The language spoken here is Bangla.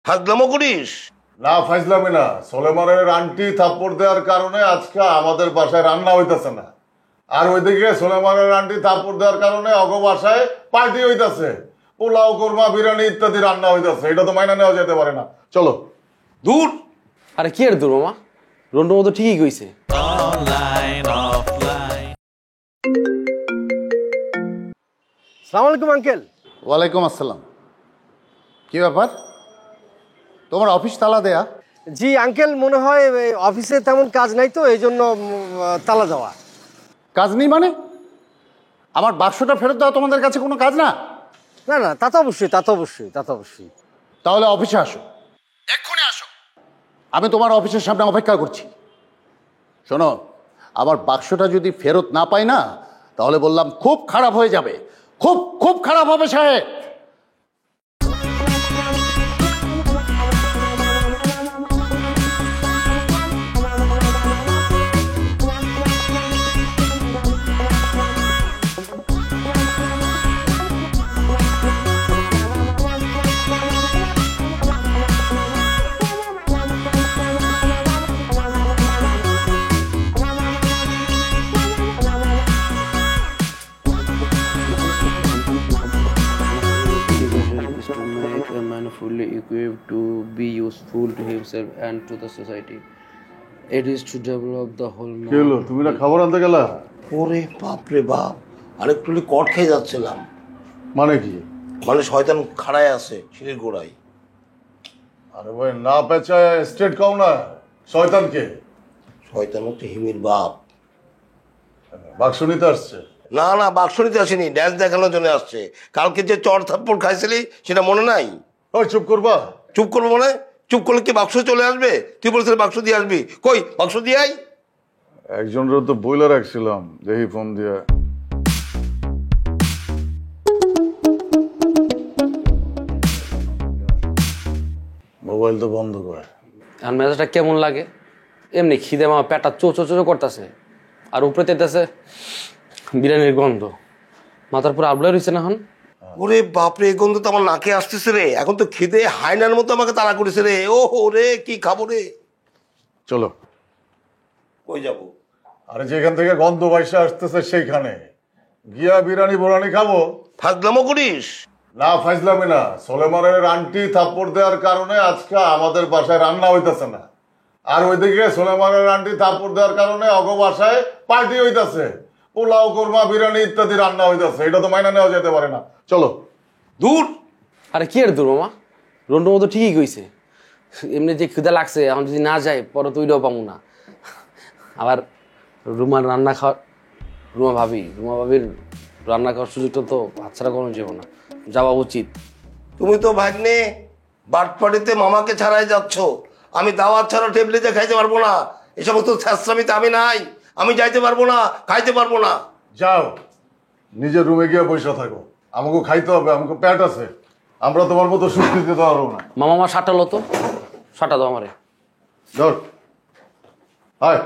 ফাজলামো করিস? না ফাইজলামি না, সোলেমানের আন্টি থাপ্পড় দেওয়ার কারণে আজকে আমাদের বাসায় রান্না হইতেছে না। আর ওইদিকে সোলেমানের আন্টি থাপ্পড় দেওয়ার কারণে অগ বাসায় পার্টি হইতেছে, পোলাও কোরমা বিরিয়ানি ইত্যাদি রান্না হইতেছে। এটা তো মাইনা নেওয়া যেতে পারে না। চলো। দূর। আরে কি আর দূর মামা, রন্টু মতো ঠিকই কইছে। সালাম আলাইকুম আঙ্কেল। ওয়ালাইকুম আসসালাম। কি ব্যাপার, তোমার অফিস তালা দেয়া? জি আঙ্কেল, মনে হয় অফিসে তেমন কাজ নাই তো এই জন্য তালা দেওয়া। কাজ নেই মানে? আমার বাক্সটা ফেরত দেওয়া তোমাদের কাছে কোনো কাজ না? না না, তা তো অবশ্যই, তা তো অবশ্যই, তা তো অবশ্যই। তাহলে অফিসে আসো, এক্ষুনি আসো। আমি তোমার অফিসের সামনে অপেক্ষা করছি। শোনো, আমার বাক্সটা যদি ফেরত না পাই না, তাহলে বললাম খুব খারাপ হয়ে যাবে, খুব খুব খারাপ হবে সাহেব। Is to make a man fully equipped to be useful to himself and to the society. It is to develop the whole কি হলো, তুমি না খাবার আনতে গেলা? ওরে বাপ রে বাপ, আরেকটু কট খেয়ে যাচ্ছিলাম। মানে কি? মানে শয়তান খাড়ায় আছে সিঁড়ির গোড়ায়। আরে ভাই, না পেঁচায় স্ট্রেট কাও না। শয়তানকে? শয়তান হচ্ছে হিমির বাপ। বাক্স নিতে আসছে? না না, বাক্স নিতে আসেনি, ড্যান্স দেখানোর জন্য আসছে। কালকে যে চড় থাপ্পড় খাইছিলি সেটা মনে নাই? ওই চুপ করবা। চুপ করবো মানে? চুপ করলে কি বাক্স চলে আসবে? তুই বলছিস বাক্স দিয়ে আসবি, কই বাক্স দিয়ে আই। একজনের তো বইলা রাখছিলাম, দেখি ফোন দিয়া। মোবাইল তো বন্ধ করে। আর মেজাজটা কেমন লাগে, এমনি খিদে মামা পেটটা চো চো চো করতেছে, আর উপরে তেতেছে বিরিয়ানির গন্ধ, মাথার পুরো আবলা রয়েছে না হন। ওরে বাপরে, এই গন্ধ তো আমার নাকে আসতেছে রে। এখন তো খিদে হায়নার মতো আমাকে তাড়া করেছে রে। ও রে, কি খাবো রে? চলো। কই যাবো? আরে যেখান থেকে গন্ধ বাইসা আসতেছে সেইখানে গিয়া বিরিয়ানি বোরানি খাবো। ফাজলামো করিস? না ফাইজলামি না, সোলেমানের আন্টি থাপ্পড় দেওয়ার কারণে আজকে আমাদের বাসায় রান্না হইতেছে না। আর ওইদিকে সোলেমানের আন্টি থাপ্পড় দেওয়ার কারণে অগ বাসায় পার্টি হইতেছে, পোলাও কোরমা বিরিয়ানি ইত্যাদি রান্না হইতেছে। এটা তো মাইনা নেওয়া যেতে পারে না। চলো। দূর। আরে কি আর দূর মামা, রন্টু মতো ঠিকই কইছে। এমনি যে খিদা লাগছে, এখন যদি না যায় পরে তো ওইটাও পাবো না। আবার রুমার রান্না খাওয়ার, রুমা ভাবির রান্না খাওয়ার সুযোগটা তো হাতছাড়া করানো যাবো না, যাওয়া উচিত। তুমি তো ভাগ্নে বাটপাড়িতে মামাকে ছাড়াই যাচ্ছ। আমি দাওয়াত ছাড়া টেবিলে যে খাইতে পারবো না। এই সমস্ত ছ্যাঁচড়ামিতে আমি নাই। আমি যাইতে পারবো না, খাইতে পারবো না। যাও, নিজের রুমে গিয়ে বসে থাকো। আমাকে খাইতে হবে, আমাকে পেট আছে। আমরা তোমার মতো সুস্থ দিতে পারবো না। মামা আমার শাটা লো তো, শাটা দাও আমারে। ধর, হায়।